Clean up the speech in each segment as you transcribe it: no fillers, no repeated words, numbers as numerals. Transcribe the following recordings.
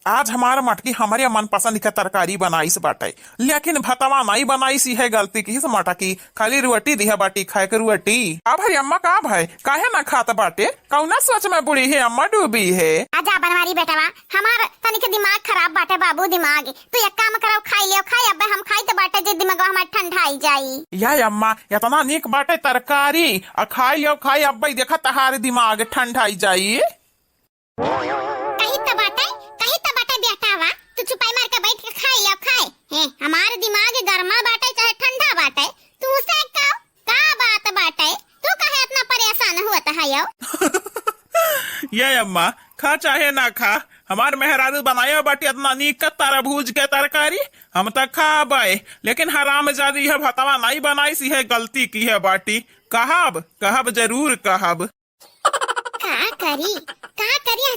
आज हमारा मटकी हमारे मनपसंद का तरकारी बनाईस बाटे, लेकिन भतवा नहीं बनाईस है गलती की मटकी खाली रोटी दिया बाटी खाए के रोटी। अब भाई अम्मा का भाई काहे ना खाता बाटे, कौना सोच में बुढ़ी है अम्मा डूबी है। आजा बनवारी बेटवा, हमार तनिक दिमाग खराब बाटे बाबू दिमाग। तू एक काम करो, खाई लियो खाई अब हम खाई तो बाटे जे दिमाग हमार ठंडाई जाई। या अम्मा इतना नीक बाटे तरकारी और खाई लियो खाई अब देखा तहार दिमाग ठंडाई जाई। तू छुपाई मार के बैठ के खाई लियो खाए हैं, हमारे दिमाग गर्मा बाटे चाहे ठंडा बाटे। तू से का बात बाटे, तू काहे इतना परेशान हुआ है यो? ये अम्मा खा चाहे ना खा, हमार मेहरारू बनाया बाटी इतना नीक तारा भूज के तरकारी हम तक खाबे, लेकिन हराम जादी है भतवा नहीं बनाई सी है गलती की है बाटी। कहब जरूर कहब। का करी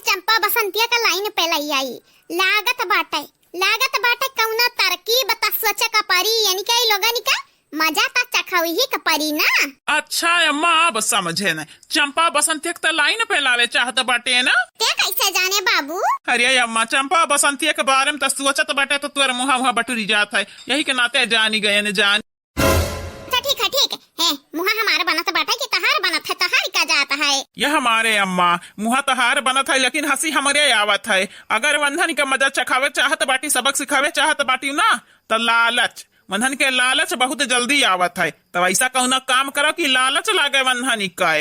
चंपा बसंतिया का लाइन पे लाई आई। लागत बाटे कौना तरकीब बता सोचे का परी, यानी कई लोगन का मजा ता चखावी ही का परी ना। अच्छा अम्मा अब समझे न, चंपा बसंतिया के लाइन पे लावे चाहत बाटे ना। ते कैसे जाने बाबू? अरे अम्मा चंपा बसंतिया के बारे में तो सोचत बाटे तो तुअर मुहा बटुरी जात है, यही के नाते जानी गए न जान। ठीक है मुहा हमारा बनत बाटे कि तहार बनत है, तहार का जाता है। यह हमारे अम्मा मुहा तहार बनत है, लेकिन हंसी हमारे आवत है। अगर वंधन का मजा चखावे चाहत बाटी, सबक सिखावे चाहत बाटी ना, तो लालच वंधन के लालच बहुत जल्दी आवत है। तो ऐसा कौन काम करो कि लालच लागे वंधन का।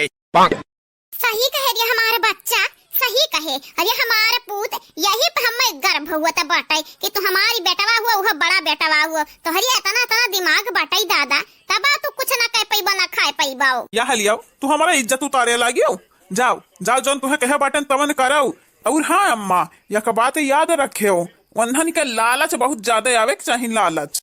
सही कहे रे हमारे बच्चा, सही कहे। अरे हमारे पूत यही पे हमें गर्व हुआ था बाटे कि तू हमारी बेटवा हुआ, वह बड़ा बेटवा हुआ। तो हरी इतना दिमाग बाटे दादा, तब तू कुछ ना कह पाई ना खाए पाई बाओ। या हलियो तू हमारा इज्जत उतारे लागियो। जाओ जोन तुम्हें कहे बाटन तवन करो। और हाँ अम्मा यह बात याद रखियो, वंधन के लालच बहुत ज्यादा आवे चाहिए लालच।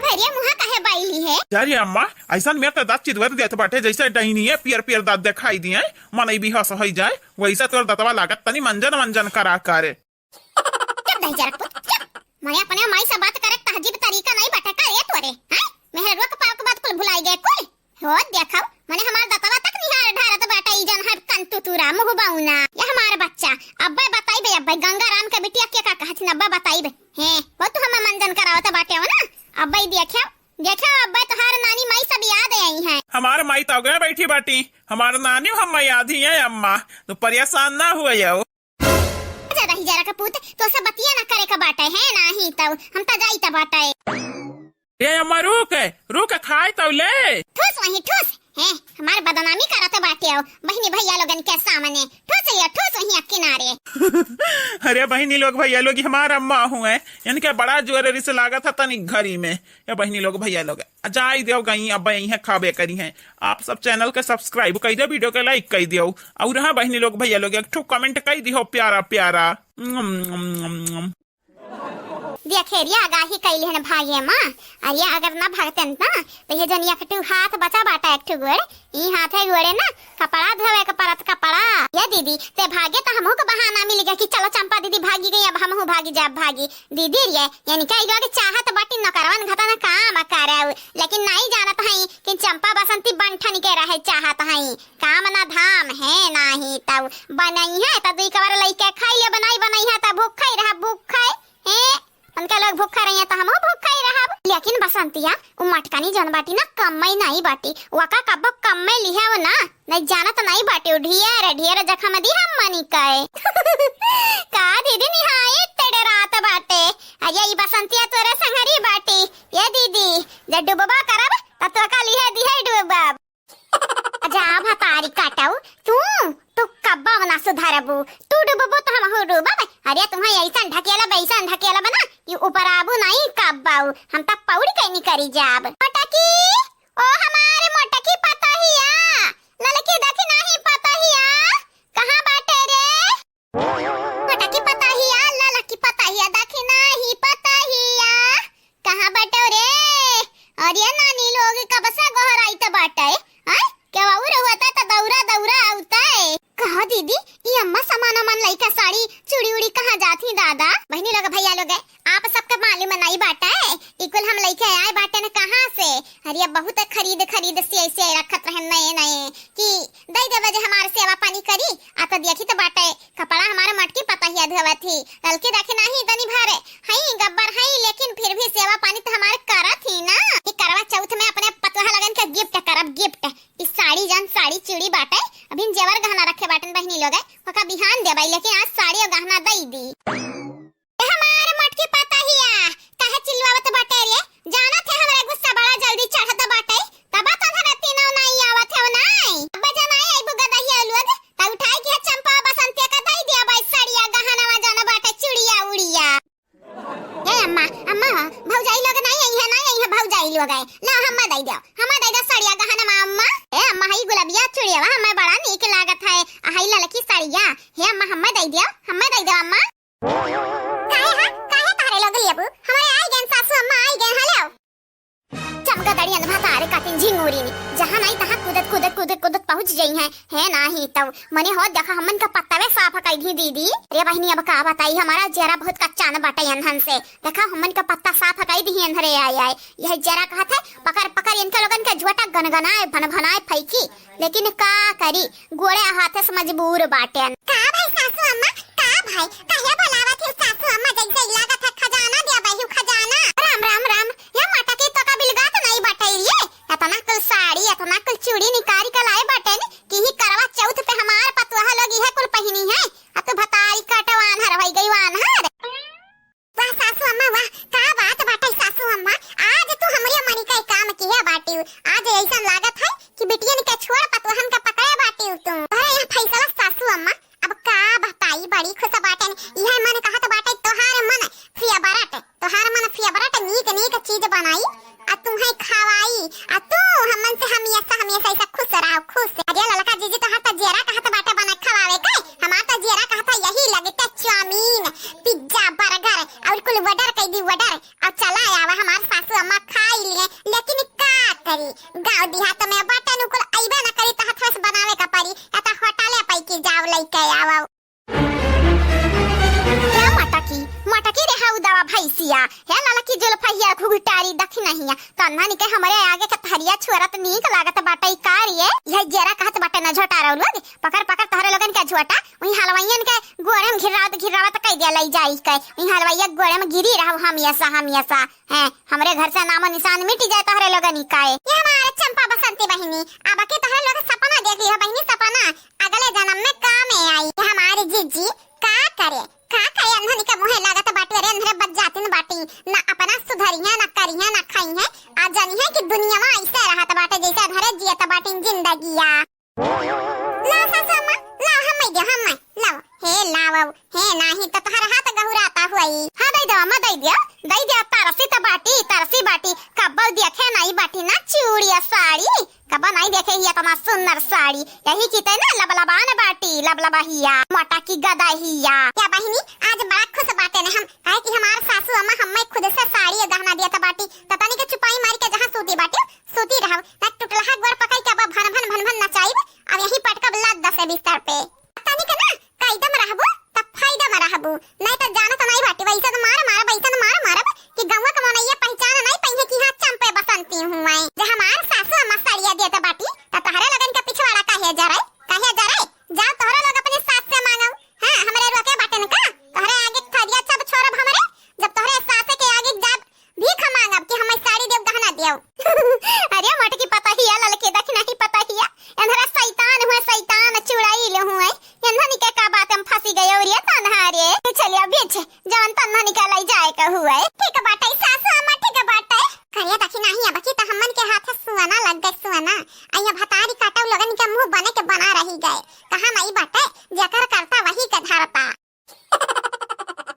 भैया मुहा काहे बाईली है? यार अम्मा ऐसा में तो दांत चिदवर देत बाटे जैसे डहीनी है पियर दांत दिखाई दिए मन भी हंस हो जाए, वैसा तोर दतवा लागत तनी मंजन करा करे। चुप दही जरा पुत चुप, मैं अपने माई से बात करे तहजीब तरीका नहीं बाटे का ये तोरे हैं? मेहरवा के पाक बात कुल भुलाई गए कुल हो। देखो माने हमार दतवा तक निहार ढारत बाटे ई जन हर कंतु तुरा मुह बाउना। ये हमारे बच्चा अब्बे बताइबे, अब्बे गंगाराम के बिटिया के का कहत न अब्बा बताइबे हैं, वो तू हम मंजन करावत बाटे हो ना। अब्बा देखो अब्बा तोहार नानी माई सब याद आई है। हमारे माई तो गए बैठी बाटी, हमारे नानी हम याद ही है अम्मा, तो परेशान ना हुए यो। रही जरा का पुत तो सब बतिया ना करे का बाटे है नहीं, तब हम त जाई त बाटे। ये अम्मा रुक खाए तो ले। ठूस वही ठूस है, हमारे बदनामी करत बाटे हो बहनी भैया लोगन के सामने। ठूस वही किनारे। अरे बहनी लोग भैया लोग हमारा अम्मा हुए, इनके बड़ा जोर से लागत था तनी घरी में। या बहनी लोग भैया लोग जाई देव गई अब यही खाबे करी है। आप सब चैनल के सब्सक्राइब कर दियो, वीडियो के लाइक कर दियो, और हाँ बहनी लोग भैया लोग एक ठो कमेंट कर दियो प्यारा। देखे रिया आगाही कैले हन भागे मां। अरे अगर ना भागतन ना तो ये जनिया कटु हाथ बचा बाटा एक ठो गोड़ ई हाथ है गोड़े ना कपड़ा धोवे के परत कपड़ा। ये दीदी ते भागे तो हमहु को बहाना मिल गया कि चलो चंपा दीदी भागी गई, अब हमहु भागी जा भागी। दीदी रे यानी कई लोग चाहत बाटी न करवन घता न काम करे, लेकिन नहीं जानत हई कि चंपा बसंती बंठन के रहे चाहत हई। काम ना धाम है नहीं तब बनई है त दुई कवर लइके खाई ले बनाई है त भूख खाई है। उनका लोग भूखा रही है तो हम भूखा ही रहा। लेकिन बसंतिया वो मटकानी जन बाटी ना कम्मई नहीं बाटी, वका कब कम्मई लिया वो ना नहीं जाना तो नहीं बाटी। ढेर जखम दी हम मनी काए का दीदी निहाए तेरे रात बाटे। अरे ये बसंतिया तोरे संगरी बाटी। ये दीदी जब डुबबा करब तब तो का लिया दी है डुबबा। जा भतारी काटाऊ तू कब्बा बना सुधारबू, तू डुबबो तो हम हो डुबब। अरे तुम्हें ऐसा ढकेला बना कि ऊपर आबू नहीं कब्बाऊ, हम तब पौड़ी कहीं करी जाब। मोटकी ओ हमारे मोटकी पता हिया ललकी देखी नहीं पता हिया कहां बाटे रे? मोटकी पता हिया ललकी पता हिया देखी नहीं पता हिया कहां बाटे रे? अरे नानी लोग कब से गोहराई त बाटे हैं, क्या और होता त दौरा आवता है। कहा दीदी ये अम्मा सामान लइका साड़ी चूड़ी उड़ी कहाँ जाती दादा? बहनी लोग भैया लोग आप सबका मालूम नहीं बाटा है, इकुल हम लइके आए बाटे न कहाँ से। अरे बहुत खरीद से रखत रहे नए कि दई दे वजह हमारे सेवा पानी करी। आप देखी तो बाटे कपड़ा हमारे मटकी पता धोवा थी हल्की रखे नहीं तनी भारे हई गब्बर हई लेकिन फिर भी सेवा पानी तो हमारे करत ही ना कि करवा चौथ में अपने पतोहा लगन के गिफ्ट करब गिफ्ट इस साड़ी जन साड़ी चूड़ी बाटे अभी जेवर गहना रखे बाटन बहनी लोग ओका बिहान देबाई लेकिन आज साड़ी और गहना दई दी हमारे मटकी पता हिया काहे चिल्लावत बाटे रे जाना थे हमरा गुस्सा बड़ा जल्दी चढ़त बाटे तब तो धरे तीनों नहीं आवत है नहीं अब जनाई आई बुगा दहिया लोग ता उठाई के चंपा बसंत का दई दिया भाई साड़िया गहना जाना बाटे चूड़िया उड़िया ए अम्मा अम्मा भौजाई लोग नहीं है भौजाई लोग है ला हम्मा दई दो साड़िया गहना अम्मा ए अम्मा हई गुलाबिया चूड़िया हमें बड़ा नीक लागत है हई ललकी साड़िया हे अम्मा हम्मा दई दो अम्मा काहे तारे लोग लेबू हमारे आई गन सासू अम्मा आई गन हेलो चमका दड़ियन भातारे कातिन झिंगूरी नी जहां नहीं तहां कूदत पहुंच गई है नाही तब मने हो देखा हमन का पत्ता वे साफ कई दी दीदी रे बहनी अब का बताई हमारा जरा बहुत कच्चा न बाटे अनहन से देखा हमन का पत्ता साफ कई दी अंधरे आए यह जरा कहत है पकड़ इनका लोगन के झोटा गनगनाए भनभनाए फैकी लेकिन का करी गोड़े हाथ से मजबूर बाटे का भाई सासू अम्मा का भाई काहे बोलावत है सासू अम्मा जैसे लागत है खजाना दिया बहू खजाना राम या माता के तो का बिलगात नहीं बाटे ये इतना कुल साड़ी इतना कुल चूड़ी निकारी का लाए बाटे ने कि ही करवा चौथ पे हमार पतवाह लोग है कुल पहनी है अब तो भतारी कटवान हर होई गई वान हर वाह सासू अम्मा वाह का बात बाटे सासू अम्मा आज तू हमरे मनी का काम किया बाटी आज ऐसा लागत है कि बिटिया ने के छोड़ पतवाहन का पकड़े बाटी तुम अरे यह फैसला सासू अम्मा अब का बताई बड़ी खुश बाटे यह मन कहा तो बाटे तोहार मन फिया बराटे नीक चीज बनाई आ तुम्हें खवाई आ तू हमन से हमेशा ऐसा खुश रहो खुश अरे ललका जीजी तो हाथ जेरा कहत बाटे बना खवावे के हमार तो जेरा कहत यही लगते चाउमीन पिज्जा बर्गर और कुल वडर कह दी वडर और चला आवा हमार सासू अम्मा खाई लिए लेकिन का करी गांव देहात में बाटे नु कुल आइबे न करी त हाथ से बनावे का पड़ी एता होटले पई की जाव लइके आवा मटकी रे हाउ दवा भैसिया हे ललकी जुल्फिया घुघटारी दखी नहीं कन्ना निके हमरे आगे के थरिया छोरत नीक लागत बाटे कारिए यह जरा कहत बाटे न झोटा लोग पकड़ तहरे लोगन के झोटा वही हलवाइयन के गोरे में घिरावत कह दे लई जाई के वही हलवाइया गोरे में गिरी रहू हमेशा है हमरे घर से नामो निशान मिट जाए तहरे लोगन काए ये हमारे चंपा बसंती बहिनी अब के तहरे लोग सपना देख लियो बहिनी सपना अगले जन्म में काम में आई हमारे जीजी का करे अंधन का मुहे लागत बाटे रे अंधरे बच जातिन बाटी ना अपना सुधरिया ना करिया ना खाई है आज जानी है कि दुनिया में ऐसे रहत बाटे जैसे अंधरे जियत बाटी जिंदगिया ला सासम्मा ला हम लाओ हे नाही तो तहरा हाथ गहुराता हुई हां दई दे तरसी बाटी कब्बल देखे नहीं बाटी ना चूड़िया साड़ी कब्बा नहीं देखे ही इतना सुंदर साड़ी यही कीते ना लबलबान बाटी लबलबाहिया मोटा की गदा हिया क्या बहिनी आज बड़ा खुश बाटे ने हम काहे कि हमार सासू अम्मा हम्मे खुद से साड़ी और गहना दिया था बाटी पता नहीं के चुपाई मारी के जहां सूती रहव ना टुटलहा गोर पकड़ के अब भन नचाई अब यही पटका लद दस बिस्तर पे पता नहीं के ना कायदम रहबो तब फायदा में रहबो नहीं तो जाना तो नहीं बाटी वैसे तो मार कि गंवा का मनैया पहचान नहीं पहिए कि हां चंपे बसंती हूं मैं जे हमार सासू अम्मा साड़िया देता बाटी त तहरे लगन के पिछवाड़ा काहे जा रहे जा तोहरा लोग अपने सास से मांगो हां हमरे रोके बाटे न का तोहरे आगे थरिया सब छोड़ब हमरे जब तोहरे सास के आगे जब भीख मांगब कि हम साड़ी देव गहना देव अरे मोट की पता ही ललके देख नहीं पता ही एनहरा शैतान चुड़ाई ले हुए एनहनी के का बात हम फंसी गए और ये तन्हारे चलिए बेच जान तन्हा निकालाई जाए का हुआ ठीक बाटे सासू अम्मा ठीक बाटे करिया देखी नहीं अब की त हमन के हाथ सुआना लग गए सुआना आया भतारी काटौ लगन के मुंह बने के बना रही गए कहां नहीं बाटे जेकर करता वही के धरता